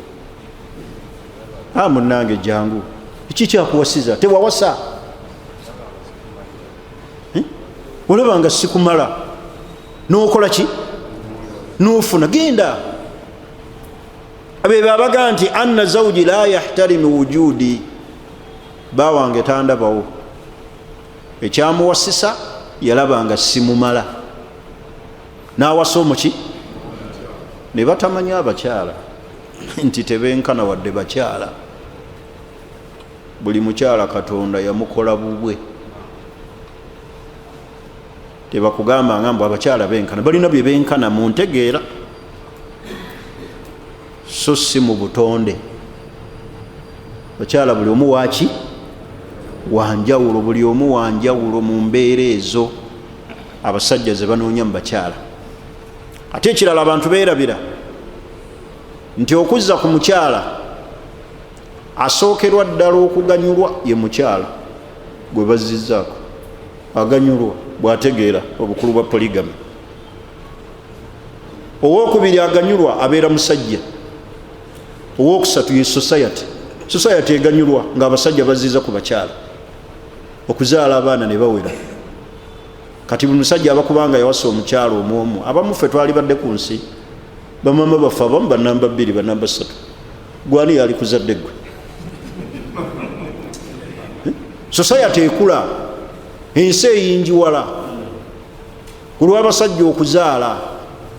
munnange jangu, kiki kyakuwasiza? Tewawasa, olaba nga sikumala n'okola ki? N'ofuna, genda. Bebe abaga nti anna zawji la yahtarimu wujudi, bawange tandabawo, ekyamuwasisa yalaba nga simumala, n'awasa omuki? Ne batamanya abakyala nti tebenkana wadde bakyala. Buli mukyala Katonda yamukola bubwe. Tebakugamba nga mbu abakyala benkana, balina bye benkana mu ntegeera so si mu butonde. Bakyala buli omu waaki? Wanjawulo, buli omu wanjawulo mu mbeera ezo abasajja ze banoonya mu bakyala. Ate ekirala abantu beerabira nti okuzza ku mukyala asookerwa ddala okuganyulwa ye mukyala gwe bazizzaako, aganyulwa bw'ategeera obukulu bwa poligami. Owookubiri aganyulwa abeera musajja. Owookusatu ye society eganyulwa ng'abasajja bazizza ku bakyala okuzaala abaana ne bawera. Kati buli musajja abakubanga yawasa omukyala omwomu, abamu ffe twali badde ku nsi, bamama baffe abamu banamba 2 banamba 3, gwani yali kuzadde gwe? Society ekula, ensi eyinjiwala olw'abasajja okuzaala.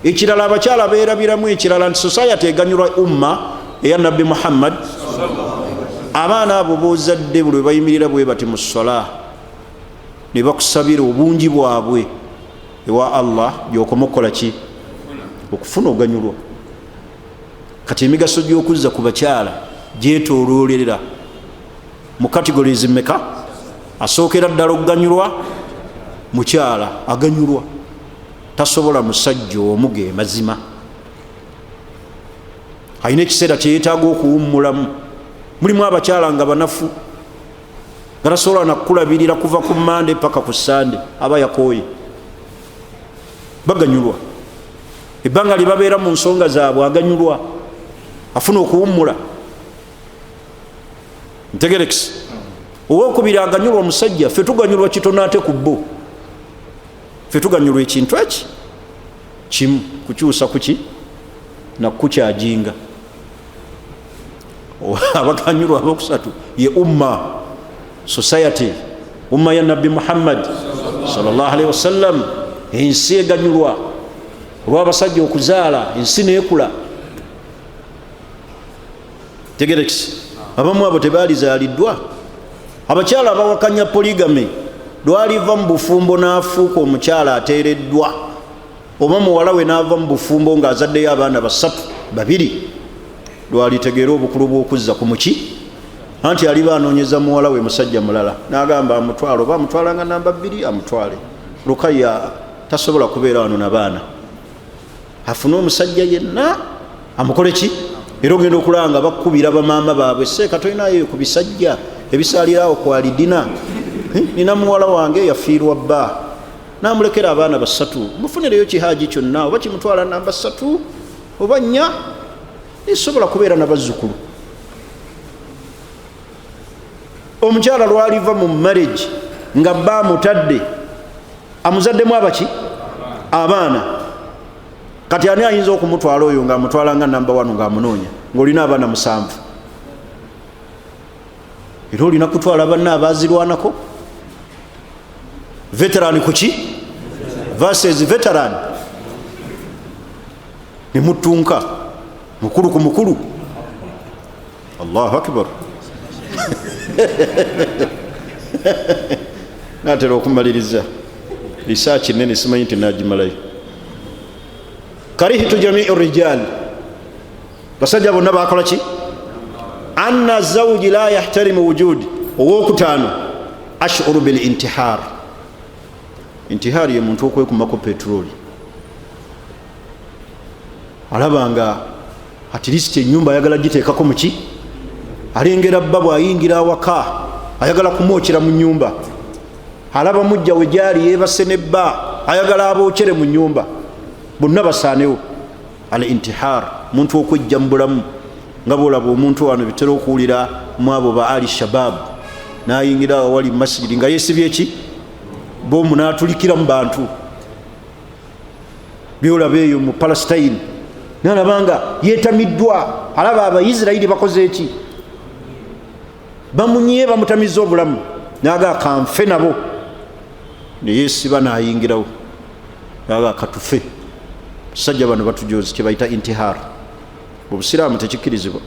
Ekirala abakyala beerabiramu, ekirala nti society eganyulwa umma eya Nabbi Muhammad. Abaana abo bozadde buli bayimirira bwe bati mu ssala ne bakusabira obungi bwabwe ewa Allah gy'okoma okukola ki? Okufuna oganyulwa. Kati emigaso gy'okuzza ku bakyala gyetooloolerera mu categories mmeka? Asookera ddala okuganyulwa mukyala, aganyulwa tasobola musajja omu ge mazima, alina ekiseera kyeyeetaaga okuwummulamu. Mulimu abakyala nga banafu nga tasobola nakulabirira kuva ku Mande paka ku Sande, aba yakooye, baganyulwa. Ebbanga lye babeera mu nsonga zaabwe aganyulwa, afuna okuwummula. Ntegerekisi. Owookubiri aganyulwa omusajja, ffe tuganyulwa kitono ate ku bo. Ffe tuganyulwa ekintu eki kimu, kukyusa kuki? Nakukyajinga. Abaganyulwa abokusatu ye umma, society, umma ya Nabbi Muhammad sallallahu alaihi wasallam. Ensi eganyulwa olw'abasajja okuzaala, ensi neekula. Tegerekisi. Abamu abo tebaalizaaliddwa. Abakyala abawakanya poligami lwaliva mu bufumbo n'afuuka omukyala ateereddwa, oba muwala we n'ava mu bufumbo ng'azaddeyo abaana 3 2, lwalitegeera obukulu bw'okuzza ku muki? Anti aliba anoonyeza muwala we musajja mulala n'agamba amutwala, oba amutwala nga namba 2 amutwale. Lukaya tasobola kubeera wano n'abaana, afune omusajja yenna amukole ki? Era ogenda okulanga bakkubira bamaama baabwe, seeka tolinayo ku bisajja ebisaalirawo kwalidina. Nina muwala wange yafiirwa bba, namulekera abaana 3, mufunireyo kihaaji kyonna, oba kimutwala namba 3 oba 4, esobola kubeera nabazzukulu. Omukyala lwaliva mu marriage nga bba amutadde, amuzaddemu abaki? Abaana. Kati ani ayinza okumutwala oyo ng'amutwala nga namba 1 ng'amunoonya ng'olina abaana 7? Era olina kutwala banna abaazirwanako. Veteran kuki? Versus veteran. Nemutunka mukulu ku mukulu. Allahu akbar. Natera okumaliriza research nene simanyi nti nagimalayo. Karihitu jamiu rijal, basajja bonna bakola ki? Anna zawji la yahtarimu wujudi. Owokutaano ashuru bil intihar. Intihar ye muntu okwekumako petroli, alabanga at least enyumba ayagala giteekako muki, alengera bba bwayingira awaka ayagala kumwokyera mu nyumba, alaba mujja we gyali yeebase ne bba ayagala abookere mu nyumba, bonna basaanewo. Al intihar muntu okwejja mu bulamu, nga bwolaba omuntu wano bitera okuwulira mu abo ba ali shabab, nayingira awali masjidi nga yeesibye eki bomu n'atulikira mu bantu, byolaba eyo mu Palestine nalabanga yeetamiddwa, alaba Abayisirayiri bakoze eki, bamunye bamutamiza obulamu, naga kanfe nabo, neyeesiba nayingirawo, naga katufe. Sajja bano batujozi kye bayita intihar. Obusiraamu tekikkirizibwa.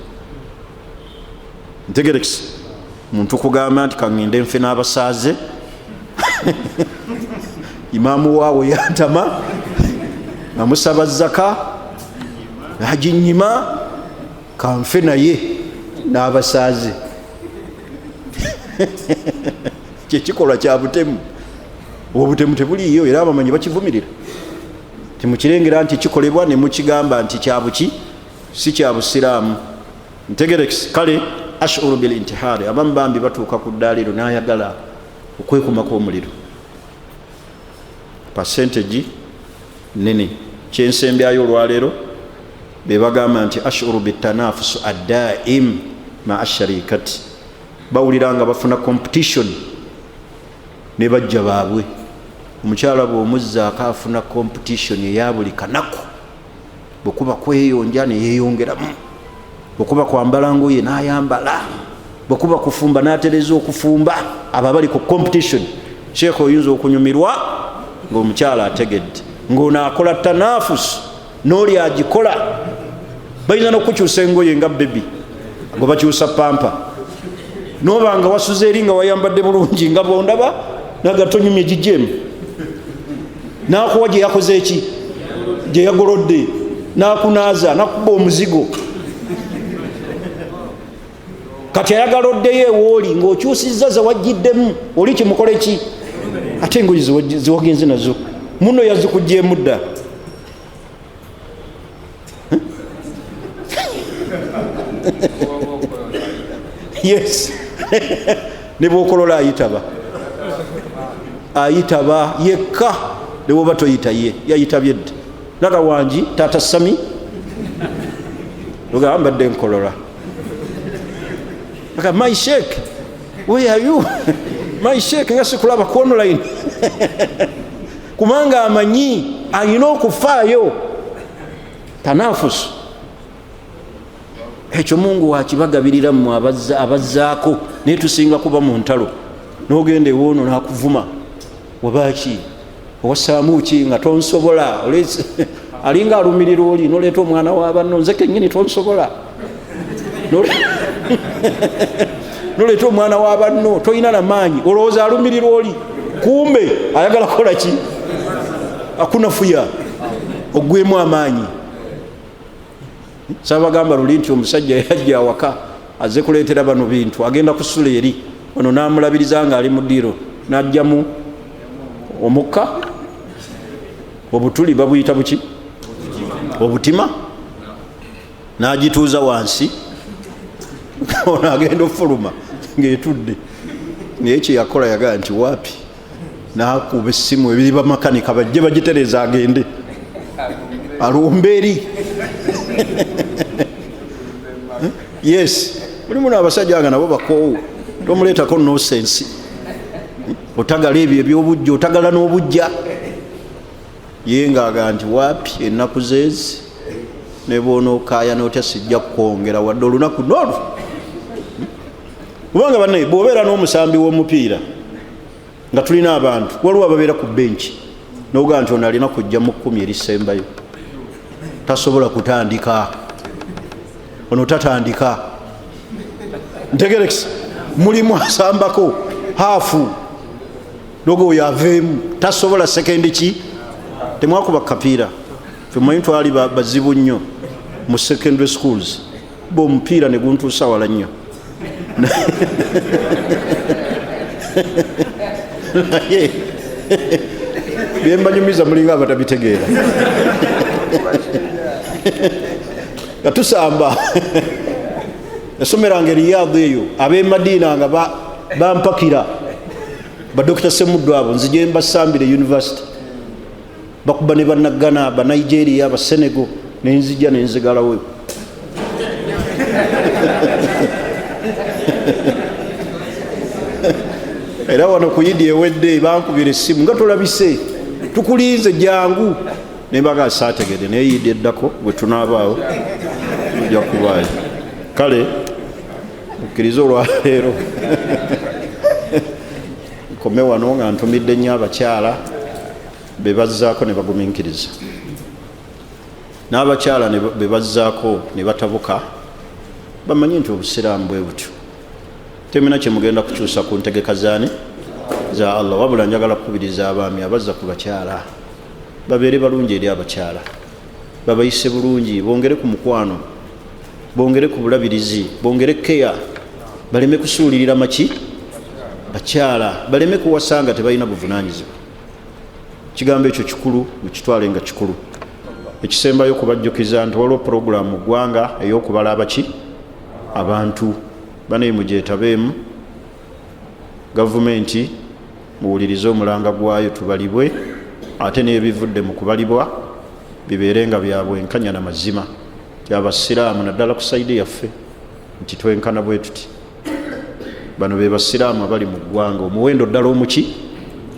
Ntegerekese muntu kugamba nti kaŋŋende nfe n'abasaaze imaamu waawe yantama amusaba zaka naginyima kanfe naye n'abasaaze kyekikolwa kya butemu. Obutemu tebuliiyo era abamanyi bakivumirira, temukirengera nti kikolebwa ne mukigamba nti kyabuki si kya busiraamu. Ntegerekese kale ashuru bil intihari, abamu bambi batuuka ku ddaaliro n'ayagala okwekumako omuliro, percentage nene. Kyensembyayo olwaleero be bagamba nti ashuru bitanafusu addaim ma asharikati, bawulira nga bafuna competition ne bajja baabwe. Omukyala bw'omuzzaako afuna competition eya buli kanaku, bwekuba kweyonja neyeyongeramu, bwekuba kwambala ngoye n'ayambala, bwekuba kufumba n'atereza okufumba, abo bali ku competition. Sheekh oyinza okunyumirwa ng'omukyala ategedde, ng'ono akola tanafusu n'oli agikola. Bayinza n'okukyusa engoye nga bebi ngo bakyusa pampa, noba nga wasuze eri nga wayambadde bulungi nga bwondaba nagatonyumye gijemu, nakuwa gye yakoze eki, gye yagolodde, nakunaaza nakuba omuzigo, kati ayagala oddeyo ewooli ng'okyusizza zewajjiddemu, oli kimukole ki? Ate engoye ziwagenze nazo muno yazikugyemu dda. Yes. Ne bwokolola ayitaba yekka, ne bwoba toyita ye yayitabye dda. Naga wangi taata Sami ogamba mbadde nkolola, aga my sheikh where are you? My sheikh nga sikulaba ku online kumanga amanyi alina okufaayo. Tanafusu ekyo Mungu wakibagabirira mu abazzaako, naye tusinga kuba mu ntalo, n'ogenda ewoono n'akuvuma wabaki owasaamu ki nga tonsobola, alinga alumirira oli noleeta omwana wa banno, nze kennyini tonsobola, noleeta omwana wa banno toyina na maanyi, olowooza alumirira oli, kumbe ayagala kola ki? Akunafuya ogwemu amaanyi. Sabagamba luli nti omusajja yajja awaka azze kuleetera bano bintu, agenda kusula eri ono n'amulabiriza nga ali mu ddiro, n'ajjamu omukka, obutuli babuyita buki, obutima, n'agituuza wansi, ono agenda ofuluma ng'etudde. Naye kye yakola yagaa nti waapi, n'akuba essimu ebiri bamakanika bajje bagitereza agende alumba eri. Yes, mulimu n'abasajja nga nabo bakoowu, tomuleetako nosensi, otagala ebyo ebyobujja, otagala n'obujja. Ye ng'aga nti waapi ennaku zeezi ne bw'onookaaya n'otya sijja kukwongera wadde olunaku n'olwo. Kubanga bannaye bw'obeera n'omusambi w'omupiira nga tulina abantu, waliwo ababeera ku benchi n'ogaa nti ono alina kujja mu 10 erisembayo, tasobola kutandika, ono tatandika. Ntegerekese mulimu asambako haafu nogo oyo aveemu, tasobola sekendi ki, temwakuba kapiira. Ffe mumanyi twali bazibu nnyo mu secondary schools, bo omupiira ne guntuusa wala nnyo. naye byembanyumiza mulinga abatabitegeera nga tusamba yasomeranga Riyadh eyo ab'Emadiina nga bampakira badokita Semuddu abo nzije mbasambire university bakuba ne bannagana Nigeria Senegal nenzija nenzigalawo era wano ku Yidi ewedde bankubira essimu nga tolabise tukulinze jangu nembaga saategede naye Yidi eddako bwe tunaabaawo ojja kubaayo kale okkiriza olwaleero nkome wano nga ntumidde nnyo abakyala be bazzaako ne bagumiikiriza n'abakyala be bazzaako ne batabuka bamanyi nti obusiraamu bwe butyo temina kye mugenda kukyusa ku ntegeka zaani za Allah wabula njagala kukubiriza abaami abazza ku bakyala babeere balungi eri abakyala babayise bulungi bongere ku mukwano bongere ku bulabirizi bongere keya baleme kusuulirira maki bakyala baleme kuwasanga tebalina buvunaanyizibwa kigambo ekyo kikulu mukitwale nga kikulu ekisembayo kubajjukiza nti waliwo puroguramu mu ggwanga ey'okubala abaki abantu banaye mugyetabeemu gavumenti muwulirize omulanga gwayo tubalibwe ate n'ebivudde mu kubalibwa bibeere nga bya bwenkanya na mazima tyabasiraamu naddala ku saidi yaffe nti twenkana bwe tuti bano be basiraamu abali mu ggwanga omuwendo ddala omuki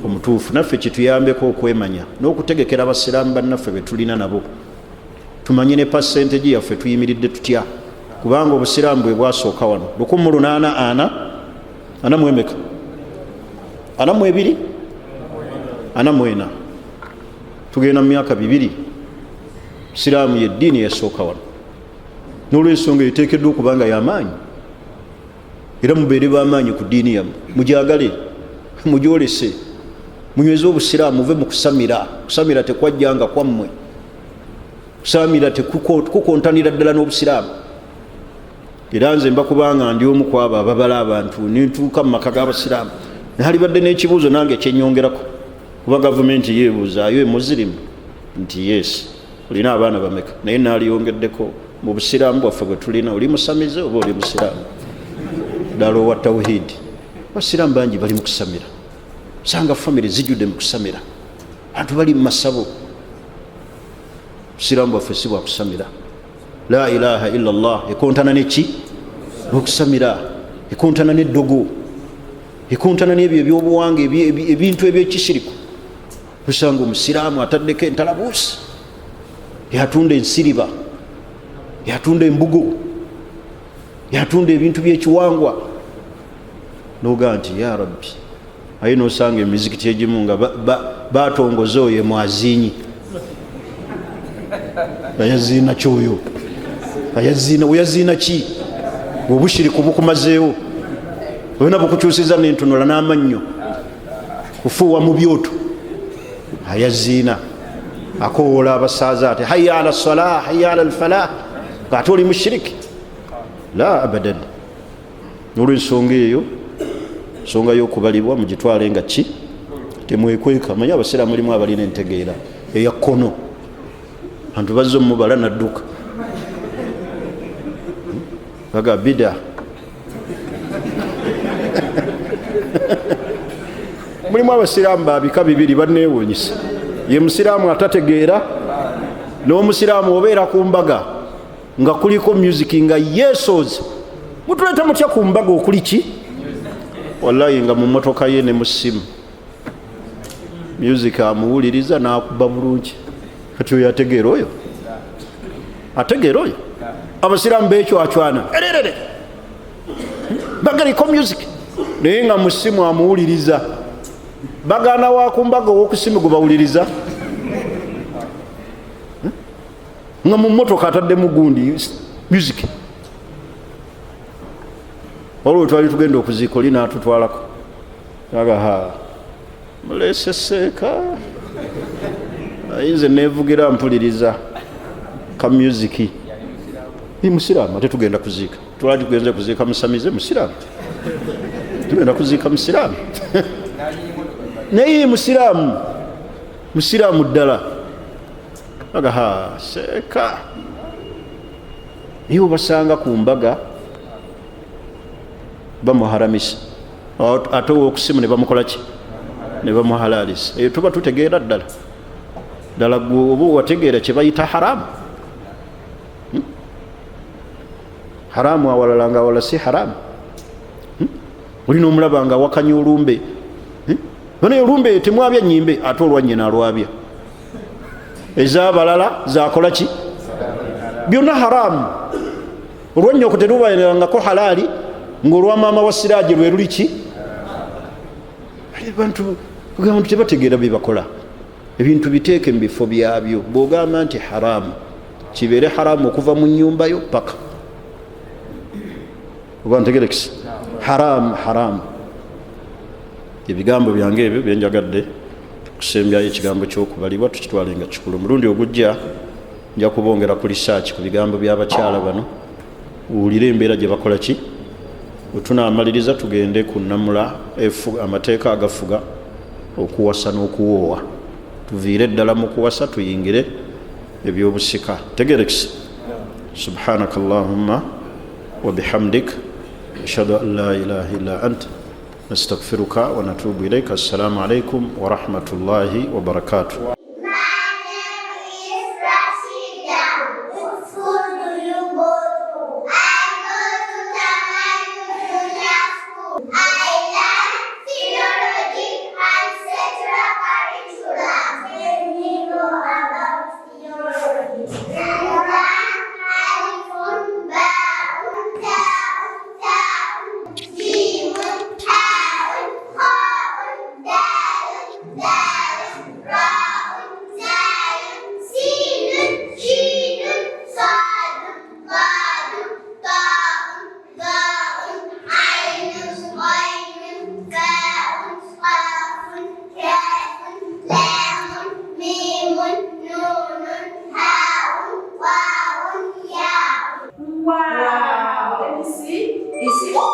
omutuufu naffe kituyambeko okwemanya n'okutegekera abasiraamu bannaffe be tulina nabo tumanye ne pasenteji yaffe tuyimiridde tutya kubanga obusiraamu bwe bwasooka wano 1840 anamwemeka 42 anamwena tugenda mu myaka 2 siraamu yeddiini yasooka wano n'olwensonga eteekeddwa okubanga y'amaanyi era mubeere b'amaanyi ku ddiini yammwe mujagale mujolese munyweze obusiraamu muve mu kusamira tekwajjanga kwammwe kusamira tekukontanira ddala n'obusiraamu era nze mbakubanga ndi omu kwabo ababala abantu nintuuka mu maka g'abasiraamu halibadde n'ekibuuzo nange ekyenyongerako kuba gavumenti yeebuuzaayo emuzirimu nti yes olina abaana bameka naye naaliyongeddeko mu busiraamu bwaffe bwe tulina oli musamize oba oli musiraamu ddala owa tawhidi abasiraamu bangi bali mu kusamira sanga famire zijjudde mu kusamira abantu bali mu masabo busiraamu bwaffe si bwa kusamira la ilaha illa Allah ekontana neki okusamira ekontana n'eddogo ekontana n'ebyo ebyobuwanga ebintu ebyekisiriku tusanga omusiraamu ataddeko entalabuusi yatunda ensiriba yatunda embugo yatunda ebintu byekiwangwa noga nti ya rabbi aye nosanga emizikiti egimu nga batongoza oyo mwazinyi ayaziina kyoyo ayaziina weyaziina ki obushiriku bukumazeewo olina bukukyusiza nentunula n'amannyo kufuuwa mu byoto ayaziina akoola abasaaza ati hayya ala salah hayya ala alfalah ng'ate oli mushiriki la abadan olw'ensonga eyo ensonga y'okubalibwa mugitwale nga ki temwekweka manyi abasiraamu mulimu abalina entegeera eya kkono abantu bazze omubala nadduka baga bida mulimu abasiraamu babika bibiri banneewuunyisa ye musiraamu atategeera n'omusiraamu obeera ku mbaga nga kuliko music nga yesoze mutuleeta mutya ku mbaga okuli ki wallahi nga mu motoka ye ne mu ssimu music amuwuliriza n'akuba bulungi kati oyo ategeera oyo ategeera oyo abasiraamu beekyacwana ererere bagaliko music naye nga mu ssimu amuwuliriza bagana wa ku mbaga ow'okusimu gwe bawuliriza nga mu motoka ataddemu gundi music olwo twali tugenda okuziika oli n'atutwalako aga muleeseseeka ayinze neevugira mpuliriza ka music musiraamu ate tugenda kuziika twali tugenze kuziika musamize musiraamu tugenda kuziika musiraamu naye musiraamu ddala aga seeka naye obasanga ku mbaga bamuharamisa ate owokusimu ne bamukolaki ne bamuhalalisa eyo tuba tutegeera ddala oba wategeera kye bayita haramu haramu awalala nga awala si haramu olina omulaba nga wakanya olumbe naye olumbe temwabya nyimbe ate olwanyina alwabya ez'abalala zakola ki byonna haramu olwannyooko terubaerangako halaali ng'olwamaama wa siraaji lwe luli ki bantu tebategeera bye bakola ebintu biteeke mu bifo byabyo bw'ogamba nti haramu kibeere haramu okuva mu nnyumbayo paka oba ntegerekisa haramu ebigambo byange ebyo byenjagadde kusembyayo ekigambo ky'okubalibwa tukitwale nga kikulu mulundi ogujja nja kubongera ku research ku bigambo by'abakyala bano uwulire embeera gye bakola ki wetunaamaliriza tugende ku nnamula amateeka agafuga okuwasa n'okuwoowa tuviire ddala mu kuwasa tuyingire ebyobusika tegerekisa subhanaka allahumma wa bihamdik ashhadu an la ilaha illa anta nastaghfiruka wa natubu ilayka assalamu alaykum wa rahmatullahi wa barakatuh. Wow! Let me see. Is it?